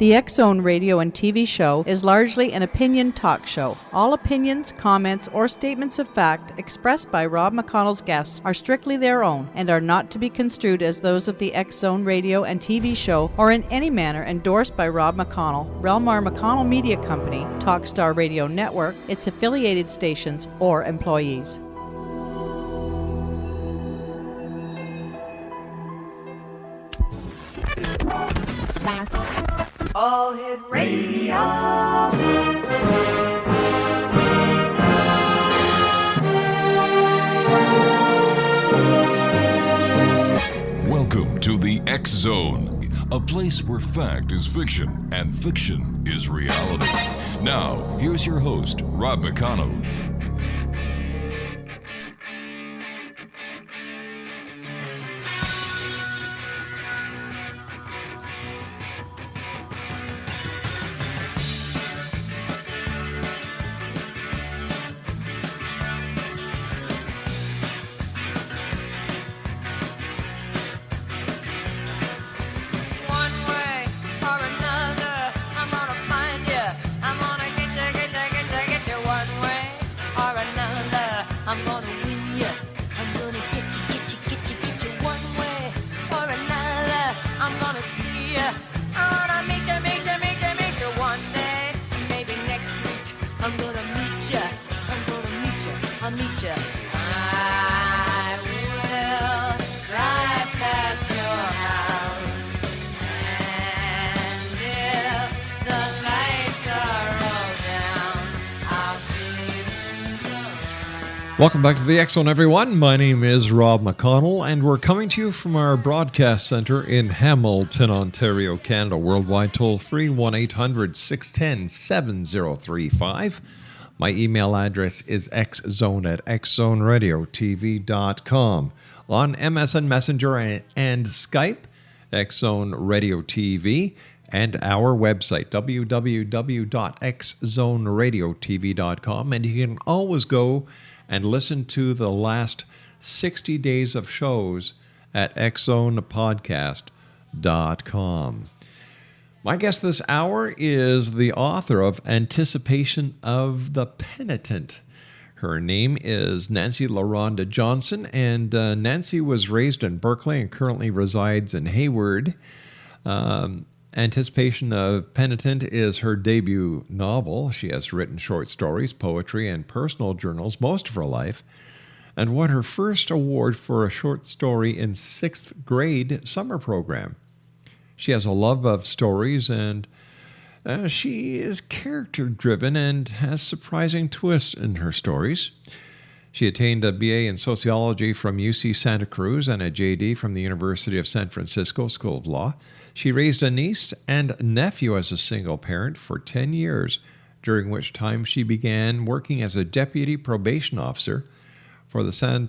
The X-Zone radio and TV show is largely an opinion talk show. All opinions, comments, or statements of fact expressed by Rob McConnell's guests are strictly their own and are not to be construed as those of the X-Zone radio and TV show or in any manner endorsed by Rob McConnell, REL-MAR McConnell Media Company, Talkstar Radio Network, its affiliated stations, or employees. All Hit Radio. Welcome to the X Zone, a place where fact is fiction and fiction is reality. Now, here's your host, Rob McConnell. Welcome back to the X Zone, everyone. My name is Rob McConnell, and we're coming to you from our broadcast center in Hamilton, Ontario, Canada. Worldwide toll-free, 1-800-610-7035. My email address is xzone@xzoneradiotv.com. On MSN Messenger and Skype, X-Zone Radio TV, and our website, www.xzoneradiotv.com. And you can always go and listen to the last 60 days of shows at xzonepodcast.com. My guest this hour is the author of Anticipation of the Peniten. Her name is Nancy LaRonda Johnson, and Nancy was raised in Berkeley and currently resides in Hayward. Anticipation of Peniten is her debut novel. She has written short stories, poetry, and personal journals most of her life, and won her first award for a short story in 6th grade summer program. She has a love of stories, and she is character-driven and has surprising twists in her stories. She attained a BA in sociology from UC Santa Cruz and a JD from the University of San Francisco School of Law. She raised a niece and nephew as a single parent for 10 years, during which time she began working as a deputy probation officer for San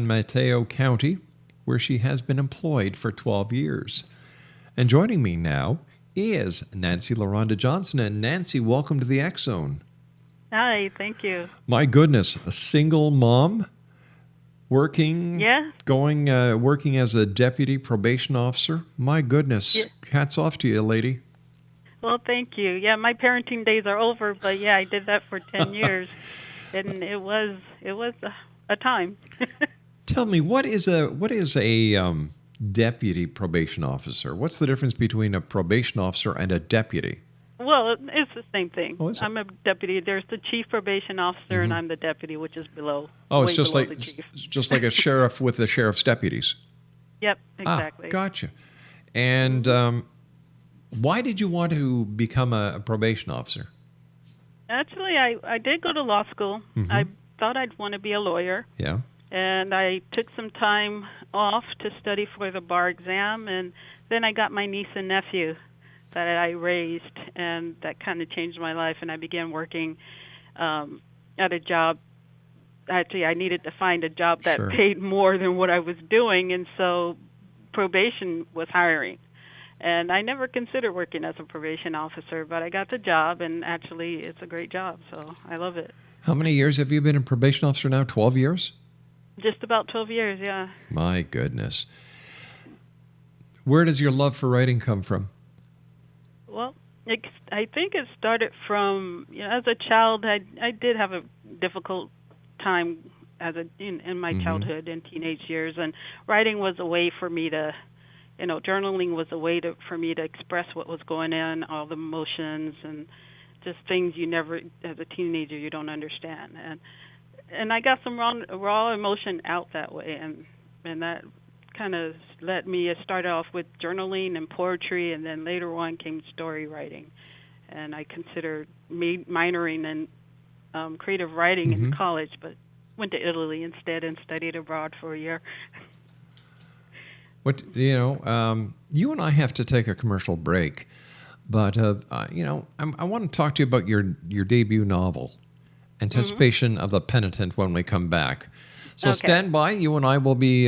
Mateo County, where she has been employed for 12 years. And joining me now is Nancy LaRonda Johnson. And Nancy, welcome to the X Zone. Hi, thank you. My goodness, a single mom working, working as a deputy probation officer. My goodness, hats off to you, lady. Well, thank you. Yeah, my parenting days are over, but yeah, I did that for 10 years, and it was a time. Tell me, what is a deputy probation officer? What's the difference between a probation officer and a deputy? Well, it's the same thing. Oh, is it? I'm a deputy. There's the chief probation officer, and I'm the deputy, which is below. Oh, it's just like a sheriff with the sheriff's deputies. Yep, exactly. Gotcha. And why did you want to become a probation officer? Actually, I did go to law school. Mm-hmm. I thought I'd want to be a lawyer. Yeah. And I took some time off to study for the bar exam, and then I got my niece and nephew that I raised, and that kind of changed my life, and I began working at a job. Actually, I needed to find a job that paid more than what I was doing, and so probation was hiring. And I never considered working as a probation officer, but I got the job, and actually it's a great job, so I love it. How many years have you been a probation officer now? 12 years? Just about 12 years, yeah. My goodness. Where does your love for writing come from? Well, I think it started from, as a child. I did have a difficult time in my childhood and teenage years, and writing was a way for me to, journaling was a way for me to express what was going on, all the emotions and just things you never, as a teenager, you don't understand. And I got some raw emotion out that way, and that kind of let me. I started off with journaling and poetry, and then later on came story writing. And I considered minoring in creative writing in college, but went to Italy instead and studied abroad for a year. You and I have to take a commercial break, but I want to talk to you about your debut novel, Anticipation of the Penitent, when we come back. So Okay. stand by. You and I will be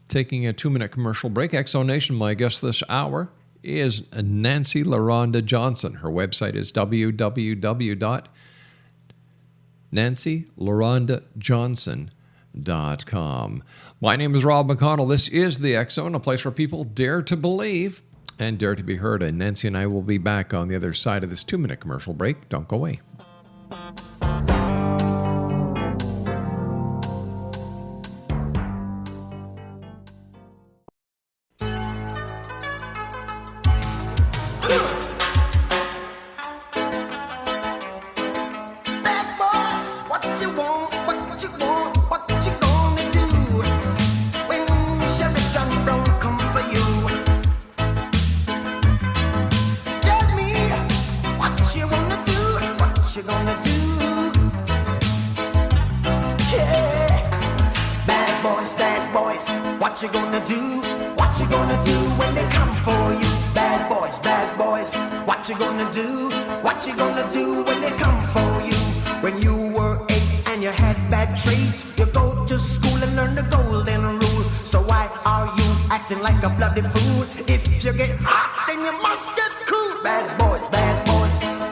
taking a 2-minute commercial break. Exonation, my guest this hour is Nancy LaRonda Johnson. Her website is www.nancylarondajohnson.com. My name is Rob McConnell. This is The X Zone, a place where people dare to believe and dare to be heard. And Nancy and I will be back on the other side of this 2-minute commercial break. Don't go away. Bad boys, what you want, what you gonna do when Sherry John Brown come for you? Tell me what you wanna do, what you gonna do? Yeah, bad boys, what you gonna do? What you gonna do when they come for you? Bad boys, what you gonna do? What you gonna do when they come for you? When you were 8 and you had bad traits, you go to school and learn the golden rule. So why are you acting like a bloody fool? If you get hot, then you must get cool. Bad boys,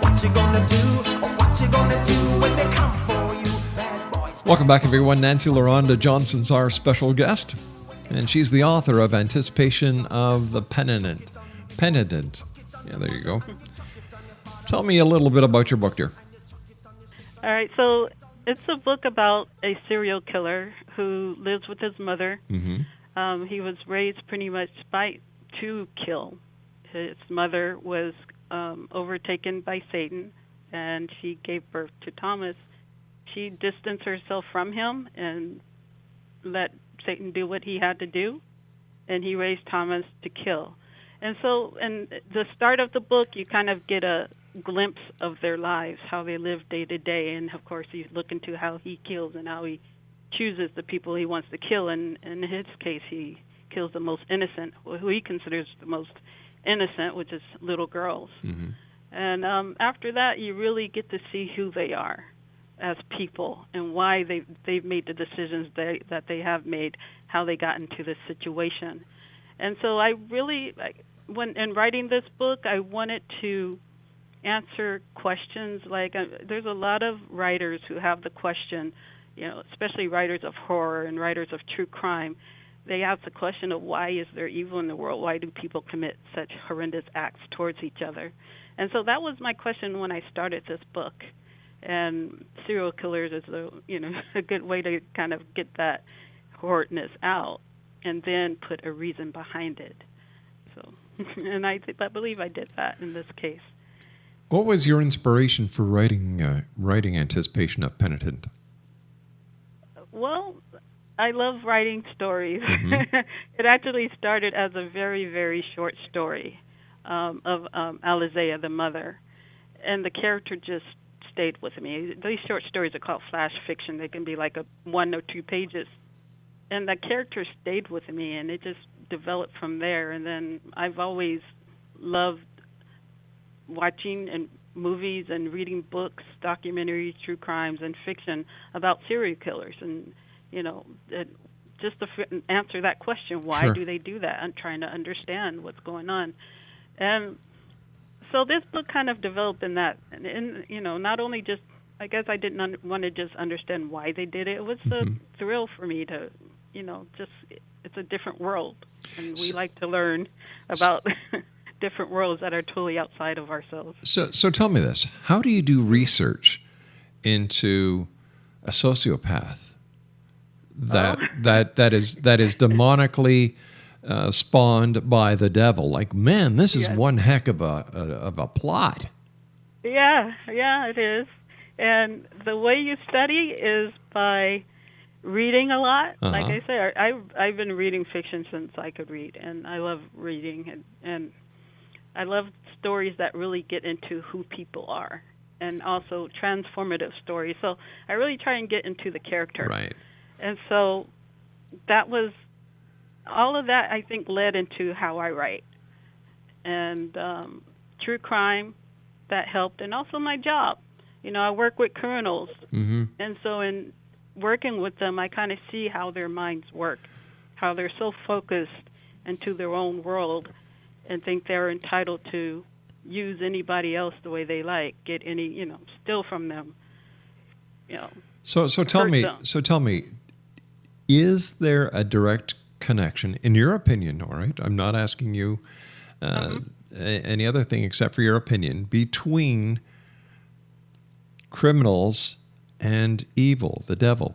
what you gonna do? What you gonna do when they come for you? Bad boys. Welcome back, everyone. Nancy LaRonda Johnson's our special guest, and she's the author of Anticipation of the Peniten. Yeah, there you go. Tell me a little bit about your book, dear. All right, so it's a book about a serial killer who lives with his mother. He was raised pretty much to kill. His mother was overtaken by Satan, and she gave birth to Thomas. She distanced herself from him and let Satan do what he had to do, and he raised Thomas to kill. And so in the start of the book, you kind of get a glimpse of their lives, how they live day to day, and of course you look into how he kills and how he chooses the people he wants to kill, and in his case he kills the most innocent, who he considers the most innocent, which is little girls. And after that you really get to see who they are as people and why they've made the decisions that they have made, how they got into this situation. And so I really, when in writing this book, I wanted to answer questions like there's a lot of writers who have the question, especially writers of horror and writers of true crime. They ask the question of why is there evil in the world? Why do people commit such horrendous acts towards each other? And so that was my question when I started this book. And serial killers is a good way to kind of get that horridness out and then put a reason behind it. So, and I believe I did that in this case. What was your inspiration for writing Anticipation of Penitent? Well, I love writing stories. It actually started as a very, very short story of Alizea, the mother, and the character just stayed with me. These short stories are called flash fiction. They can be like 1 or 2 pages. And the character stayed with me, and it just developed from there. And then I've always loved watching and movies and reading books, documentaries, true crimes, and fiction about serial killers. And, just to answer that question, why do they do that? I'm trying to understand what's going on. And so this book kind of developed in that. And not only just, I guess I didn't want to just understand why they did it. It was a thrill for me to, it's a different world. And we like to learn about different worlds that are totally outside of ourselves. So tell me this: how do you do research into a sociopath that is demonically spawned by the devil? Like, man, this is one heck of a plot. Yeah, it is. And the way you study is by reading a lot. Like I say, I've been reading fiction since I could read, and I love reading, and I love stories that really get into who people are, and also transformative stories. So I really try and get into the character. Right. And so that was, all of that I think led into how I write. And true crime, that helped, and also my job. I work with criminals, and so in working with them, I kind of see how their minds work, how they're so focused into their own world and think they're entitled to use anybody else the way they like, get any, steal from them. So tell me, is there a direct connection, in your opinion, all right? I'm not asking you any other thing except for your opinion, between criminals and evil, the devil?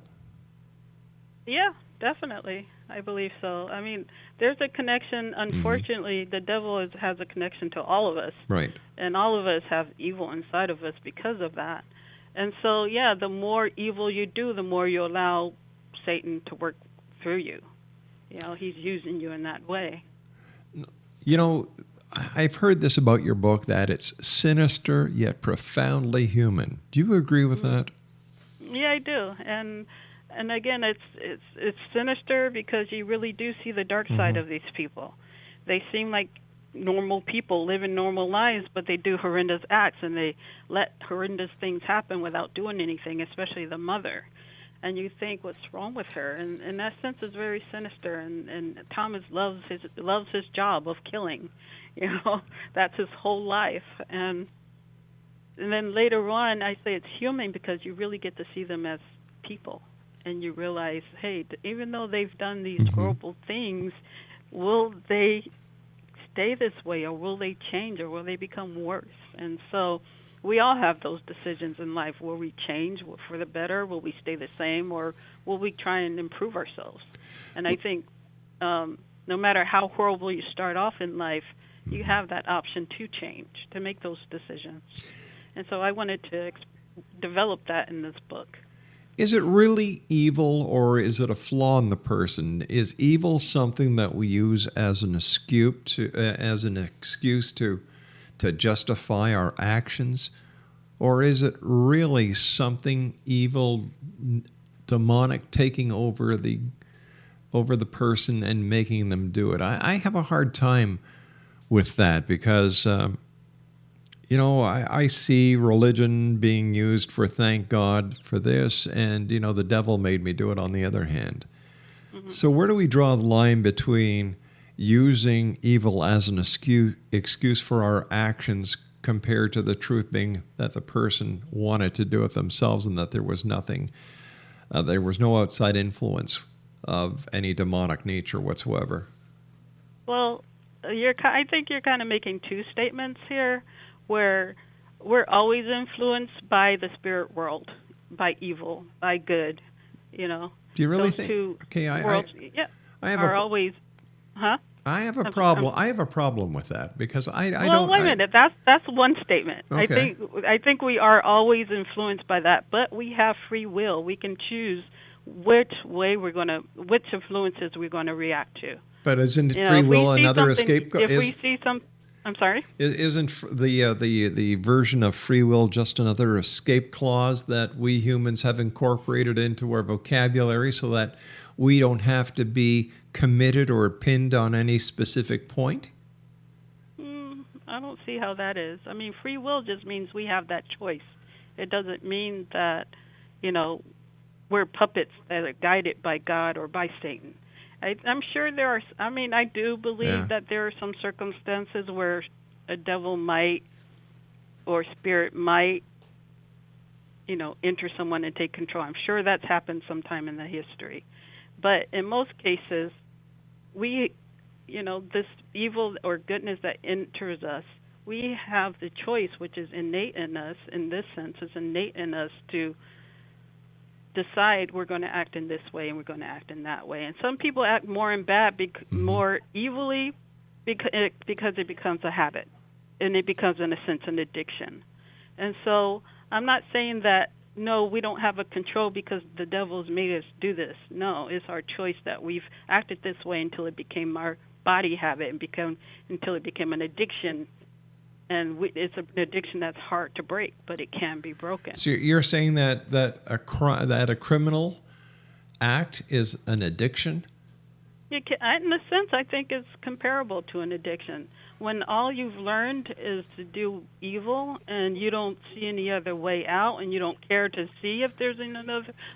Yeah, definitely. I believe so. I mean, there's a connection. Unfortunately, the devil has a connection to all of us. Right. And all of us have evil inside of us because of that. And so, yeah, the more evil you do, the more you allow Satan to work through you. He's using you in that way. I've heard this about your book, that it's sinister yet profoundly human. Do you agree with that? Yeah, I do. And again, it's sinister because you really do see the dark side of these people. They seem like normal people living normal lives, but they do horrendous acts, and they let horrendous things happen without doing anything, especially the mother. And you think, what's wrong with her? And in that sense, it's very sinister. And Thomas loves his job of killing. That's his whole life. And then later on, I say it's human because you really get to see them as people. And you realize, hey, even though they've done these horrible things, will they stay this way, or will they change, or will they become worse? And so we all have those decisions in life. Will we change for the better? Will we stay the same? Or will we try and improve ourselves? And I think no matter how horrible you start off in life, you have that option to change, to make those decisions. And so I wanted to develop that in this book. Is it really evil, or is it a flaw in the person? Is evil something that we use as an excuse to justify our actions? Or is it really something evil, demonic, taking over the person and making them do it? I have a hard time with that because, I see religion being used for thank God for this, and, the devil made me do it on the other hand. So where do we draw the line between using evil as an excuse for our actions compared to the truth being that the person wanted to do it themselves and that there was nothing, there was no outside influence of any demonic nature whatsoever? Well, I think you're kind of making two statements here, where we're always influenced by the spirit world, by evil, by good, Do you really Those think? two Okay, worlds, always. Huh? I have a problem. I have a problem with that because I don't. Well, wait a minute. That's one statement. Okay. I think we are always influenced by that, but we have free will. We can choose which influences we're going to react to. But isn't free will another escape? If we see some, I'm sorry. Isn't the version of free will just another escape clause that we humans have incorporated into our vocabulary so that we don't have to be committed or pinned on any specific point? I don't see how that is. I mean, free will just means we have that choice. It doesn't mean that, we're puppets that are guided by God or by Satan. I'm sure there are, I do believe that there are some circumstances where a devil might or spirit might, enter someone and take control. I'm sure that's happened sometime in the history. But in most cases, we this evil or goodness that enters us, we have the choice, which is innate in us. In this sense, it's innate in us to decide we're going to act in this way and we're going to act in that way. And some people act more in bad, more evilly, because it becomes a habit, and it becomes, in a sense, an addiction. And so I'm not saying that, no, we don't have a control because the devil's made us do this. No, it's our choice that we've acted this way until it became our body habit and until it became an addiction. And it's an addiction that's hard to break, but it can be broken. So you're saying that a criminal act is an addiction? In a sense, I think it's comparable to an addiction. When all you've learned is to do evil and you don't see any other way out and you don't care to see if there's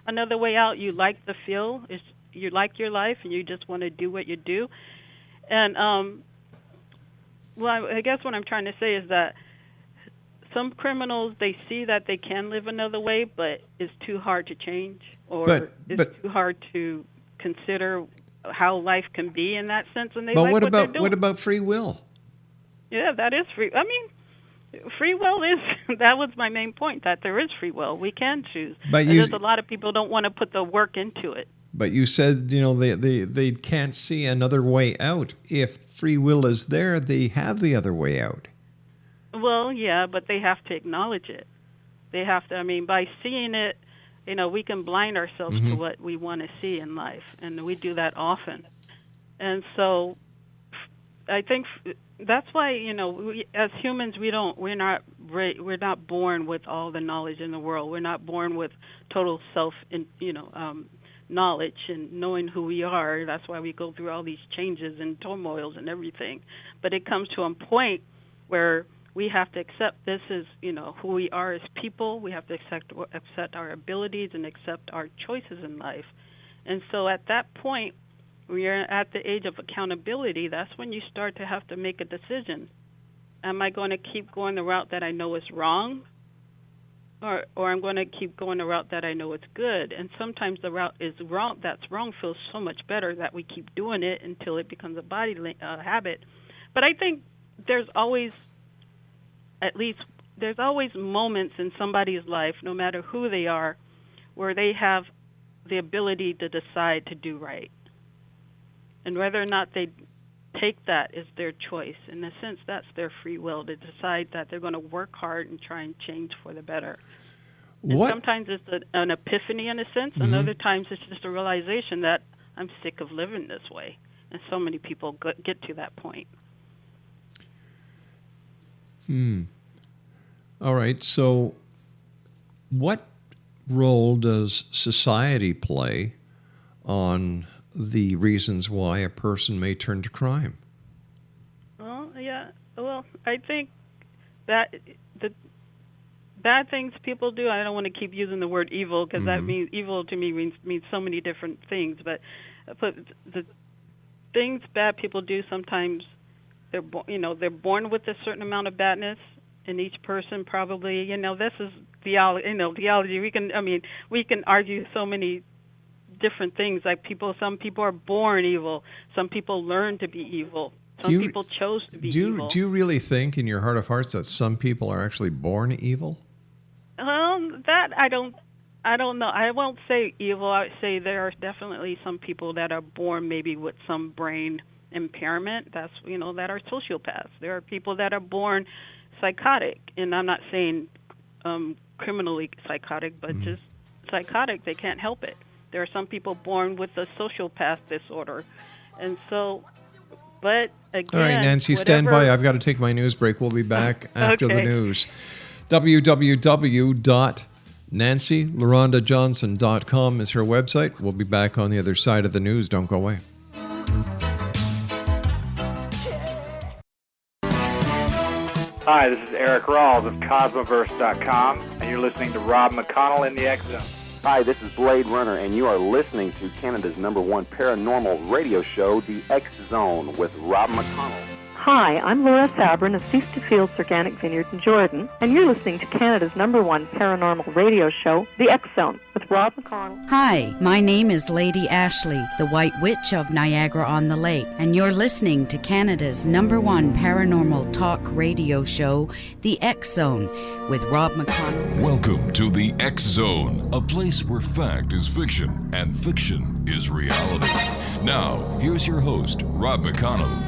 another way out, you like the feel, you like your life, and you just want to do what you do. And, well, I guess what I'm trying to say is that some criminals, they see that they can live another way, but it's too hard to change, or it's too hard to consider how life can be in that sense, and they like what they're doing. What about free will? Yeah, that is free. I mean, free will is, that was my main point, that there is free will. We can choose. But there's a lot of people don't want to put the work into it. But you said, they can't see another way out. If free will is there, they have the other way out. Well, yeah, but they have to acknowledge it. They have to, by seeing it, we can blind ourselves to what we want to see in life, and we do that often. And so I think that's why, we, as humans, we're not born with all the knowledge in the world. We're not born with total knowledge and knowing who we are. That's why we go through all these changes and turmoils and everything. But it comes to a point where we have to accept this as, who we are as people. We have to accept our abilities and accept our choices in life. And so at that point, when you're at the age of accountability, that's when you start to have to make a decision. Am I going to keep going the route that I know is wrong? Or I'm going to keep going the route that I know is good. And sometimes the route is wrong. That's wrong feels so much better that we keep doing it until it becomes a body habit. But I think there's always moments in somebody's life, no matter who they are, where they have the ability to decide to do right. And whether or not they take that is their choice. In a sense, that's their free will to decide that they're going to work hard and try and change for the better. And sometimes it's an epiphany in a sense, and other times it's just a realization that I'm sick of living this way. And so many people get to that point. All right, so what role does society play on the reasons why a person may turn to crime? Well, I think that the bad things people do, I don't want to keep using the word evil because that means evil to me means so many different things, but the things bad people do, sometimes they're born with a certain amount of badness in each person. Probably, this is theology. We can argue so many different things. Like some people are born evil. Some people learn to be evil. Some people chose to be evil. Do you really think, in your heart of hearts, that some people are actually born evil? That I don't know. I won't say evil. I would say there are definitely some people that are born maybe with some brain impairment. That's that are sociopaths. There are people that are born psychotic, and I'm not saying criminally psychotic, but just psychotic. They can't help it. There are some people born with a sociopath disorder, and so. But again, all right, Nancy, stand by. I've got to take my news break. We'll be back after the news. www.NancyLaRondaJohnson.com is her website. We'll be back on the other side of the news. Don't go away. Hi, this is Eric Rawls of Cosmoverse.com, and you're listening to Rob McConnell in the X Zone. Hi, this is Blade Runner, and you are listening to Canada's #1 paranormal radio show, The X Zone, with Rob McConnell. Hi, I'm Laura Sabrin of Feast to Fields Organic Vineyard in Jordan, and you're listening to Canada's #1 paranormal radio show, The X Zone, with Rob McConnell. Hi, my name is Lady Ashley, the White Witch of Niagara-on-the-Lake, and you're listening to Canada's #1 paranormal talk radio show, The X Zone, with Rob McConnell. Welcome to the X Zone, a place where fact is fiction and fiction is reality. Now, here's your host, Rob McConnell.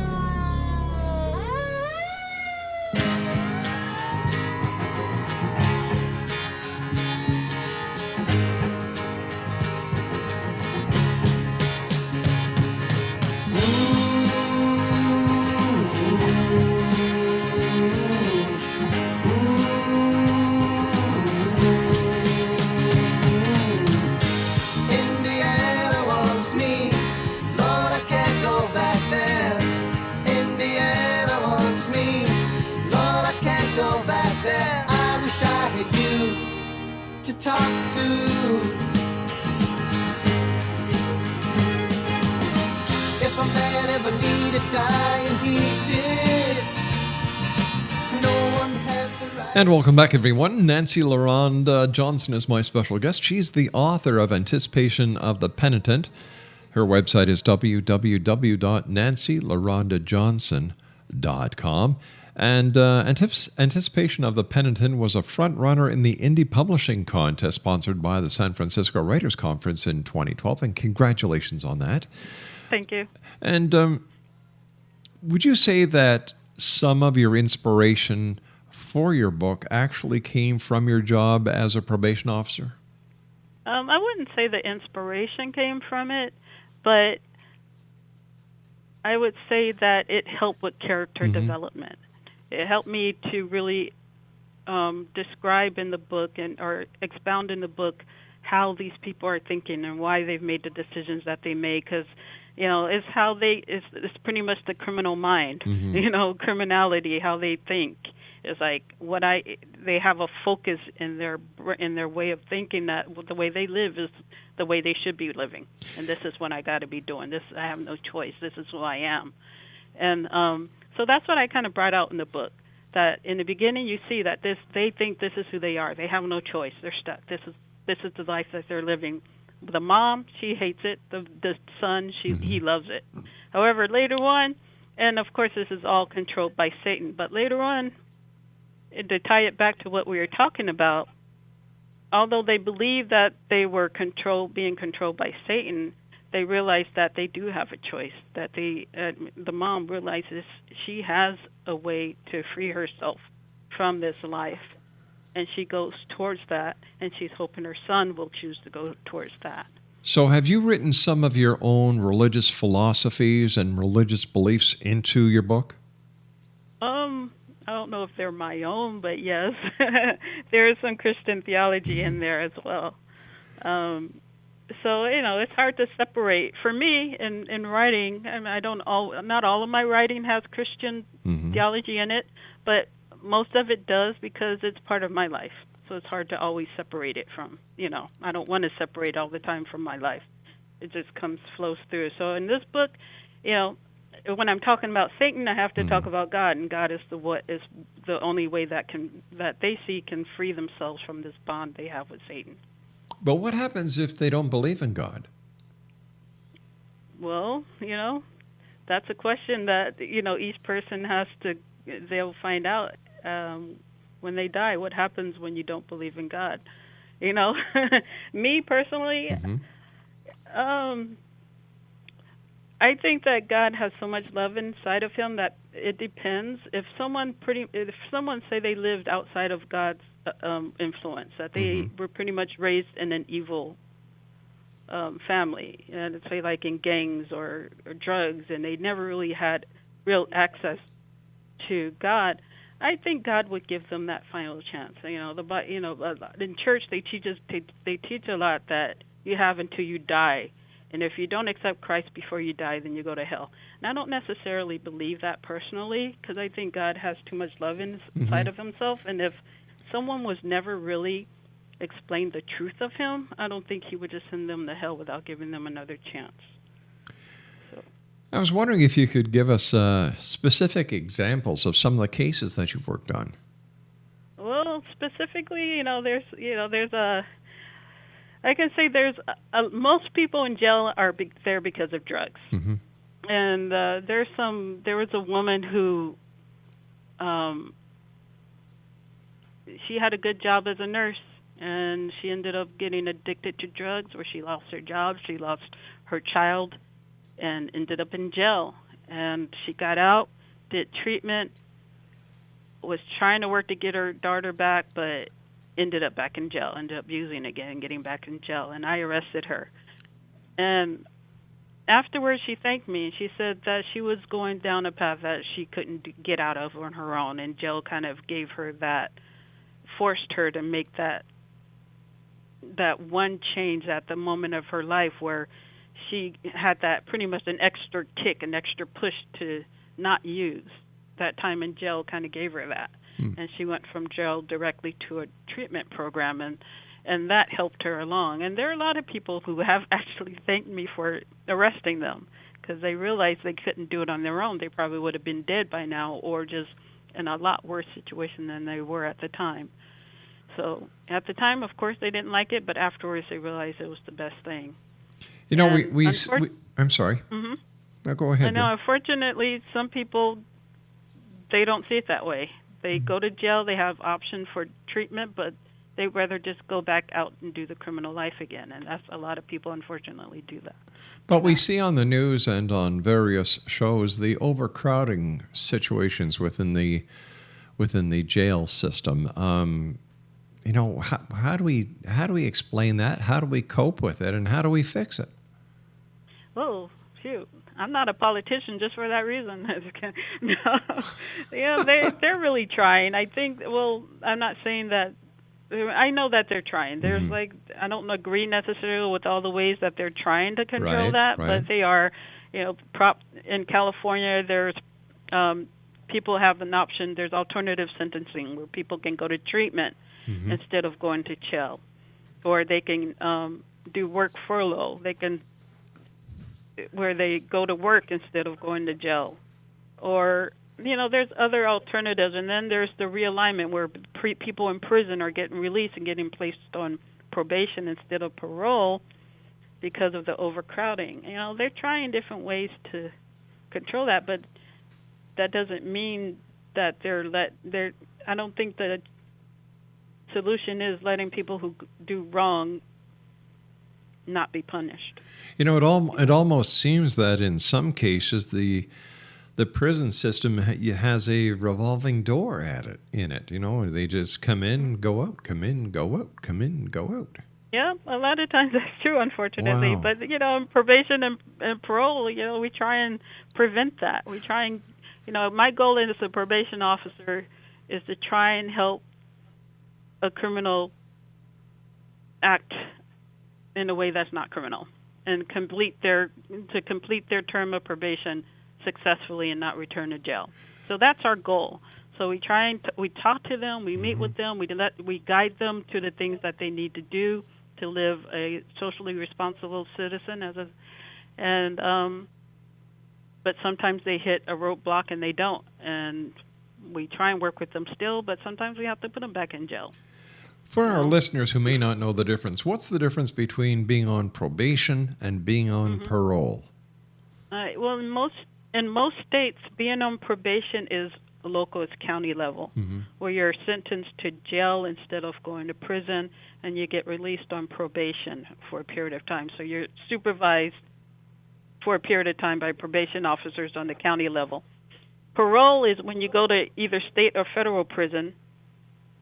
And welcome back, everyone. Nancy LaRonda Johnson is my special guest. She's the author of Anticipation of the Penitent. Her website is www.nancylarondajohnson.com. And Anticipation of the Penitent was a front runner in the indie publishing contest sponsored by the San Francisco Writers Conference in 2012. And congratulations on that. Thank you. And would you say that some of your inspiration for your book actually came from your job as a probation officer? I wouldn't say the inspiration came from it, but I would say that it helped with character development. It helped me to really describe in the book or expound in the book how these people are thinking and why they've made the decisions that they make, because it's how it's pretty much the criminal mind, criminality, how they think. It's like they have a focus in their way of thinking that the way they live is the way they should be living, and this is what I got to be doing. This I have no choice. This is who I am, and so that's what I kind of brought out in the book. That in the beginning you see that they think this is who they are. They have no choice. They're stuck. This is the life that they're living. The mom, she hates it. The son, he loves it. However, later on, and of course this is all controlled by Satan, but later on, to tie it back to what we were talking about, although they believe that they were being controlled by Satan, they realize that they do have a choice, that the mom realizes she has a way to free herself from this life, and she goes towards that, and she's hoping her son will choose to go towards that. So have you written some of your own religious philosophies and religious beliefs into your book? I don't know if they're my own, but yes, there is some Christian theology in there as well. So it's hard to separate. For me, in writing, not all of my writing has Christian theology in it, but most of it does because it's part of my life. So it's hard to always separate it from. I don't want to separate all the time from my life. It just flows through. So in this book, when I'm talking about Satan, I have to talk about God, and God is the only way that they see can free themselves from this bond they have with Satan. But what happens if they don't believe in God? Well, that's a question that each person they'll find out when they die. What happens when you don't believe in God? Me personally, I think that God has so much love inside of him that it depends. If someone say they lived outside of God's influence, that they were pretty much raised in an evil family, and say like in gangs or drugs, and they never really had real access to God, I think God would give them that final chance. In church they teach a lot that you have until you die. And if you don't accept Christ before you die, then you go to hell. And I don't necessarily believe that personally, because I think God has too much love inside of himself. And if someone was never really explained the truth of him, I don't think he would just send them to hell without giving them another chance. I was wondering if you could give us specific examples of some of the cases that you've worked on. Well, specifically, there's I can say there's most people in jail are there because of drugs. Mm-hmm. And there was a woman who, she had a good job as a nurse, and she ended up getting addicted to drugs, where she lost her job, she lost her child, and ended up in jail. And she got out, did treatment, was trying to work to get her daughter back, but ended up back in jail, ended up using again and getting back in jail. And I arrested her. And afterwards, she thanked me. She said that she was going down a path that she couldn't get out of on her own, and jail kind of gave her that, forced her to make that one change at the moment of her life where she had that pretty much an extra kick, an extra push to not use. That time in jail kind of gave her that. And she went from jail directly to a treatment program, and that helped her along. And there are a lot of people who have actually thanked me for arresting them because they realized they couldn't do it on their own. They probably would have been dead by now or just in a lot worse situation than they were at the time. So at the time, of course, they didn't like it, but afterwards they realized it was the best thing. You know, we I'm sorry. Mm-hmm. No, go ahead. I know, unfortunately, some people, they don't see it that way. They go to jail, they have option for treatment, but they'd rather just go back out and do the criminal life again. And that's a lot of people, unfortunately, do that. But we see on the news and on various shows the overcrowding situations within the jail system. How do we explain that? How do we cope with it? And how do we fix it? Oh, shoot. I'm not a politician just for that reason. No. They're really trying. I think, well, I'm not saying that. I know that they're trying. There's I don't agree necessarily with all the ways that they're trying to control that, but they are, in California, there's people have an option. There's alternative sentencing where people can go to treatment instead of going to jail, or they can do work furlough. They can where they go to work instead of going to jail, or there's other alternatives. And then there's the realignment where people in prison are getting released and getting placed on probation instead of parole because of the overcrowding. They're trying different ways to control that, but that doesn't mean that I don't think the solution is letting people who do wrong not be punished. It almost seems that in some cases the prison system has a revolving door in it. They just come in, go out, come in, go out, come in, go out. Yeah, a lot of times that's true, unfortunately. Wow. But in probation and parole, we try and prevent that. We try and, my goal as a probation officer is to try and help a criminal act in a way that's not criminal, and complete their term of probation successfully and not return to jail. So that's our goal. So we try and we talk to them, we meet with them, we guide them to the things that they need to do to live a socially responsible citizen but sometimes they hit a roadblock and they don't, and we try and work with them still, but sometimes we have to put them back in jail. For our listeners who may not know the difference, what's the difference between being on probation and being on parole? Well, in most states, being on probation is local, it's county level, where you're sentenced to jail instead of going to prison, and you get released on probation for a period of time. So you're supervised for a period of time by probation officers on the county level. Parole is when you go to either state or federal prison,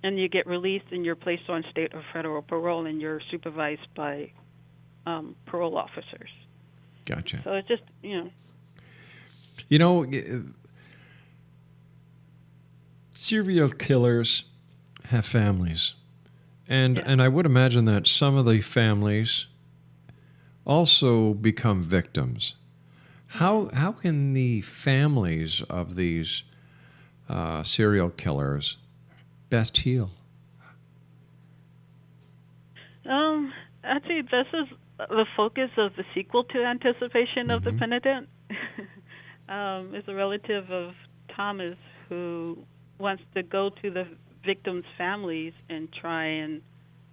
and you get released and you're placed on state or federal parole, and you're supervised by parole officers. Gotcha. So it's just, serial killers have families. And I would imagine that some of the families also become victims. How can the families of these serial killers best heal? Actually, this is the focus of the sequel to Anticipation of the Penitent. is a relative of Thomas who wants to go to the victims' families and try and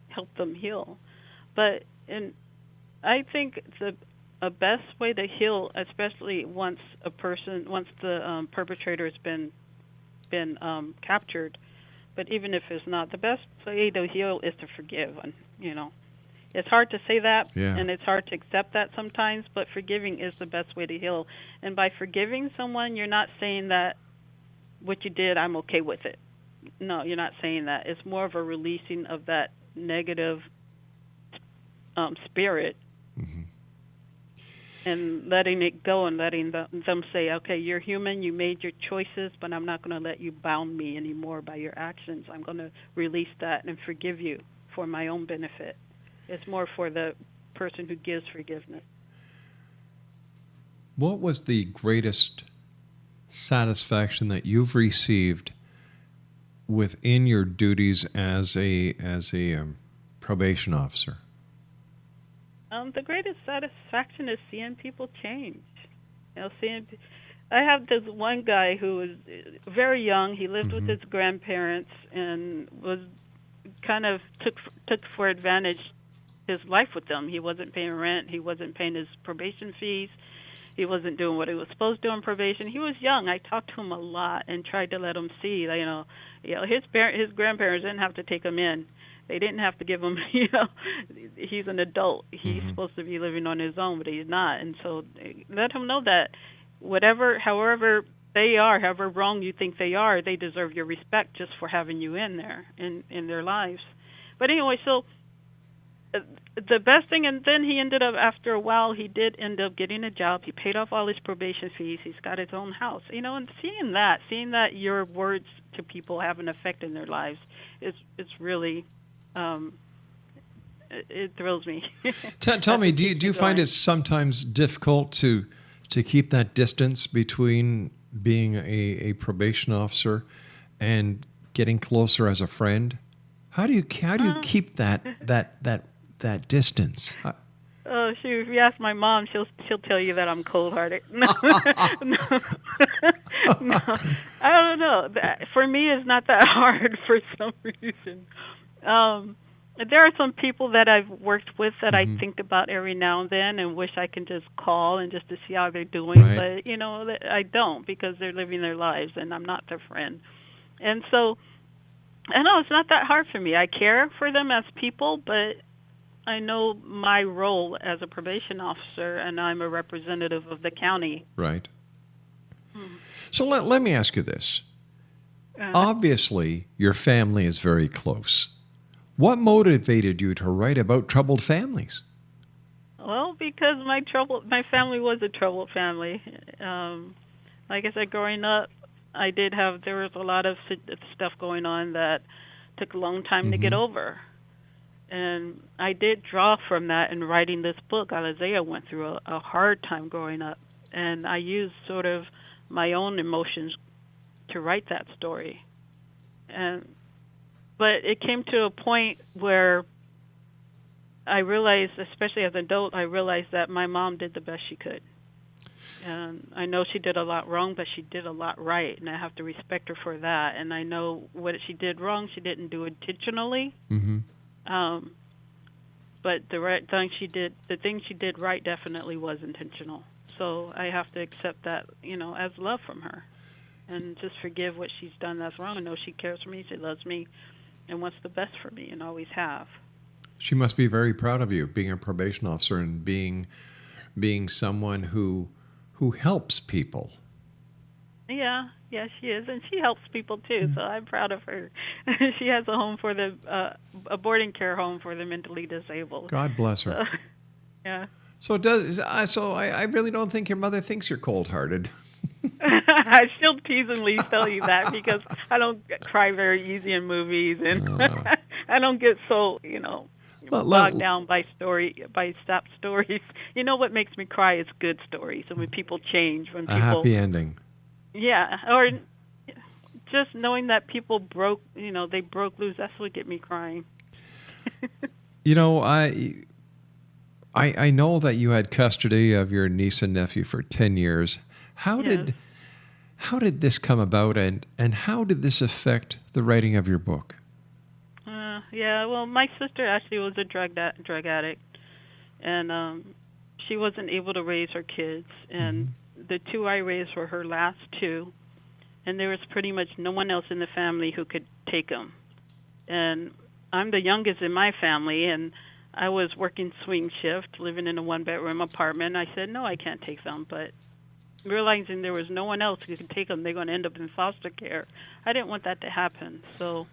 help them heal. But I think a best way to heal, especially once the perpetrator has been captured, but even if it's not, the best way to heal is to forgive. And it's hard to say that, and it's hard to accept that sometimes, but forgiving is the best way to heal. And by forgiving someone, you're not saying that what you did, I'm okay with it. No, you're not saying that. It's more of a releasing of that negative spirit, and letting it go and letting them say, okay, you're human, you made your choices, but I'm not going to let you bound me anymore by your actions. I'm going to release that and forgive you for my own benefit. It's more for the person who gives forgiveness. What was the greatest satisfaction that you've received within your duties as a probation officer? The greatest satisfaction is seeing people change. I have this one guy who was very young. He lived with his grandparents and was kind of took for advantage his life with them. He wasn't paying rent. He wasn't paying his probation fees. He wasn't doing what he was supposed to do on probation. He was young. I talked to him a lot and tried to let him see, his grandparents didn't have to take him in. They didn't have to give him, he's an adult. He's supposed to be living on his own, but he's not. And so let him know that however they are, however wrong you think they are, they deserve your respect just for having you in there, in their lives. But anyway, so the best thing, and then he ended up, after a while, he did end up getting a job. He paid off all his probation fees. He's got his own house. And seeing that your words to people have an effect in their lives, it's really, it thrills me. Tell me, do you find it sometimes difficult to keep that distance between being a probation officer and getting closer as a friend? How do you keep that distance? Oh, shoot! If you ask my mom, she'll tell you that I'm cold-hearted. No, I don't know. For me, it's not that hard for some reason. There are some people that I've worked with that I think about every now and then and wish I can just call and just to see how they're doing. Right. But, I don't, because they're living their lives and I'm not their friend. And so, I know it's not that hard for me. I care for them as people, but I know my role as a probation officer, and I'm a representative of the county. Right. So let me ask you this. Obviously, your family is very close. What motivated you to write about troubled families? Well, because my family was a troubled family. Like I said, growing up, there was a lot of stuff going on that took a long time to get over. And I did draw from that in writing this book. Isaiah went through a hard time growing up, and I used sort of my own emotions to write that story. But it came to a point where I realized, especially as an adult, that my mom did the best she could. And I know she did a lot wrong, but she did a lot right, and I have to respect her for that. And I know what she did wrong, she didn't do intentionally. But the thing she did right definitely was intentional. So I have to accept that, as love from her, and just forgive what she's done that's wrong. I know she cares for me, she loves me, and wants the best for me, and always have. She must be very proud of you, being a probation officer and being someone who helps people. Yeah, she is, and she helps people too. So I'm proud of her. She has a home for a boarding care home for the mentally disabled. God bless her. So, yeah. So I really don't think your mother thinks you're cold-hearted. She'll teasingly tell you that because I don't cry very easy in movies, and I don't get so bogged down by sad stories. You know what makes me cry is good stories, and when people change, when people a happy ending. Yeah, or just knowing that people broke loose. That's what get me crying. I know that you had custody of your niece and nephew for 10 years. How did this come about, and how did this affect the writing of your book? Yeah, well, my sister actually was a drug addict, and she wasn't able to raise her kids, and the two I raised were her last two, and there was pretty much no one else in the family who could take them. And I'm the youngest in my family, and I was working swing shift, living in a one-bedroom apartment. I said, no, I can't take them, but realizing there was no one else who could take them, they're going to end up in foster care. I didn't want that to happen, so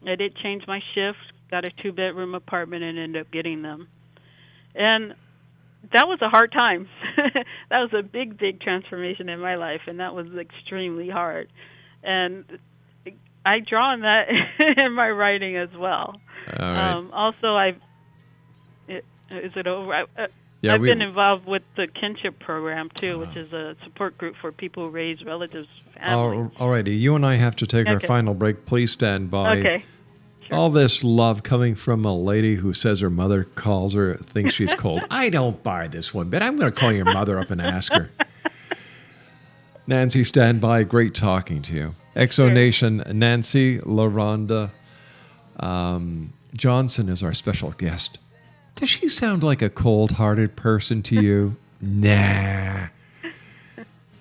I did change my shift, got a two-bedroom apartment, and ended up getting them. And that was a hard time. That was a big, big transformation in my life, and that was extremely hard. And I draw on that in my writing as well. All right. Also, is it over? I've been involved with the kinship program, too, which is a support group for people who raise relatives' families. All righty. You and I have to take our final break. Please stand by. Okay. Sure. All this love coming from a lady who says her mother thinks she's cold. I don't buy this one bit. I'm going to call your mother up and ask her. Nancy, stand by. Great talking to you. Exo Nation, Nancy LaRonda Johnson is our special guest. Does she sound like a cold-hearted person to you? Nah.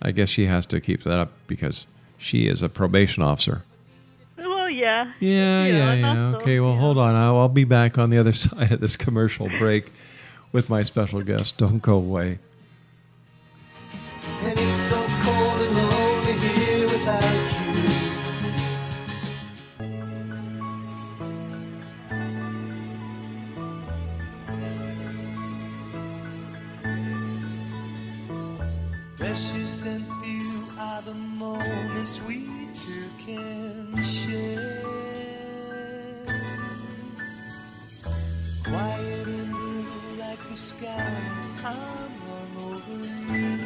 I guess she has to keep that up because she is a probation officer. Well, yeah. Yeah. Okay, well, hold on. I'll be back on the other side of this commercial break with my special guest. Don't go away. And it's so cold and lonely here without you. Precious and few are the moments we two can share. Quiet and blue like the sky, I'm hung over you.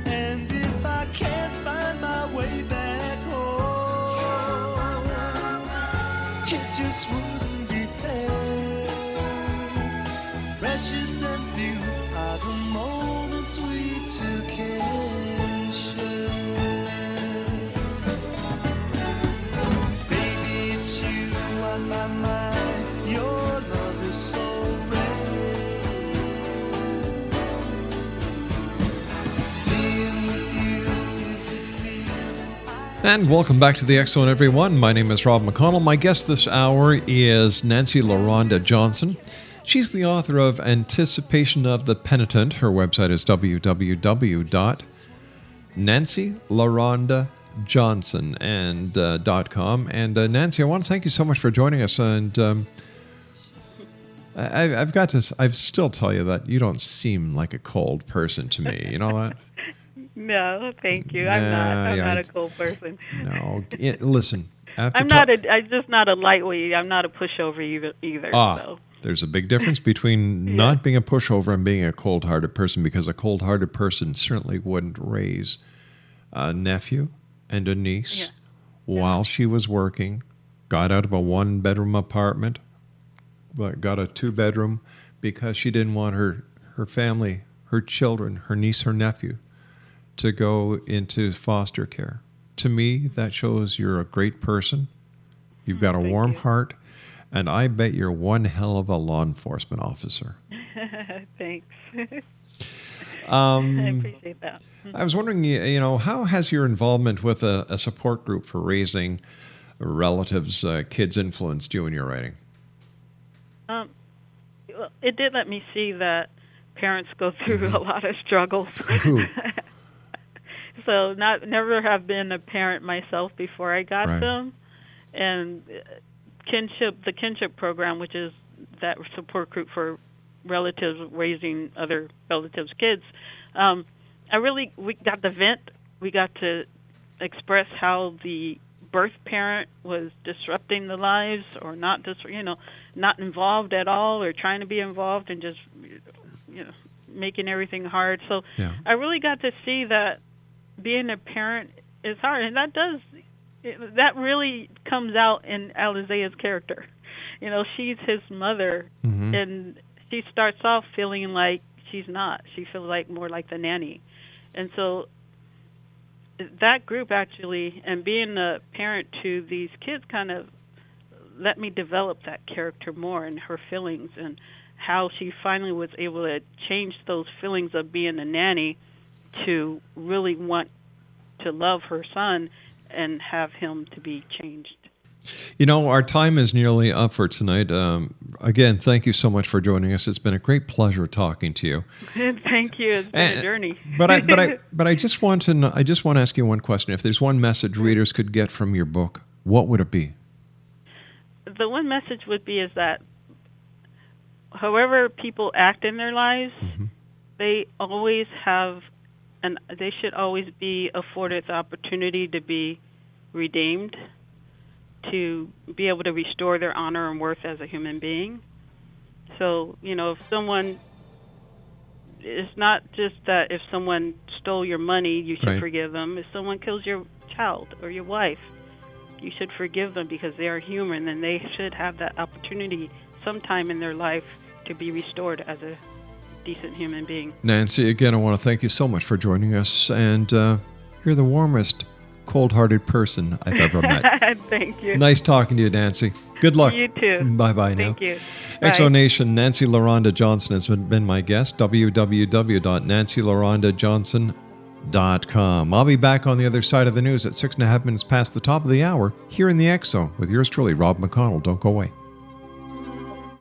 And if I can't find my way back home, it just wouldn't be fair. Precious and few are the moments we two can share. Baby, it's you on my mind. Your love is so rare. Being with you is a feeling. And welcome back to the X Zone, everyone. My name is Rob McConnell. My guest this hour is Nancy LaRonda Johnson. She's the author of Anticipation of the Penitent. Her website is www.nancylarondajohnson.com. And Nancy, I want to thank you so much for joining us. And I still tell you that you don't seem like a cold person to me. You know what? No, thank you. I'm not a cold person. No, listen. I'm just not a lightweight. I'm not a pushover either. So. There's a big difference between not being a pushover and being a cold-hearted person, because a cold-hearted person certainly wouldn't raise a nephew and a niece while she was working, got out of a one-bedroom apartment, but got a two-bedroom because she didn't want her family, her children, her niece, her nephew, to go into foster care. To me, that shows you're a great person. You've got a warm heart. And I bet you're one hell of a law enforcement officer. Thanks. I appreciate that. I was wondering, how has your involvement with a support group for raising relatives, kids influenced you in your writing? Well, it did let me see that parents go through a lot of struggles. So never have been a parent myself before I got them. And the kinship program, which is that support group for relatives raising other relatives' kids, we got to vent. We got to express how the birth parent was disrupting the lives, or not involved at all, or trying to be involved and just making everything hard. So I really got to see that being a parent is hard, and that really comes out in Alizea's character. She's his mother, and she starts off feeling like she's not. She feels like more like the nanny. And so that group actually, and being a parent to these kids, kind of let me develop that character more and her feelings, and how she finally was able to change those feelings of being a nanny to really want to love her son and have him to be changed. You know, our time is nearly up for tonight. Again, thank you so much for joining us. It's been a great pleasure talking to you. Thank you. It's been a journey. But I just want to ask you one question. If there's one message readers could get from your book, what would it be? The one message would be is that however people act in their lives, they always have, and they should always be afforded the opportunity to be redeemed, to be able to restore their honor and worth as a human being. So, you know, if someone, it's not just that if someone stole your money, you should forgive them. If someone kills your child or your wife, you should forgive them because they are human, and they should have that opportunity sometime in their life to be restored as a decent human being. Nancy, again, I want to thank you so much for joining us, and you're the warmest, cold-hearted person I've ever met. Thank you. Nice talking to you, Nancy. Good luck. You too. Bye-bye now. Thank you. Exo Nation, Nancy LaRonda Johnson has been my guest, www.nancylarondajohnson.com. I'll be back on the other side of the news at 6.5 minutes past the top of the hour here in the X Zone with yours truly, Rob McConnell. Don't go away.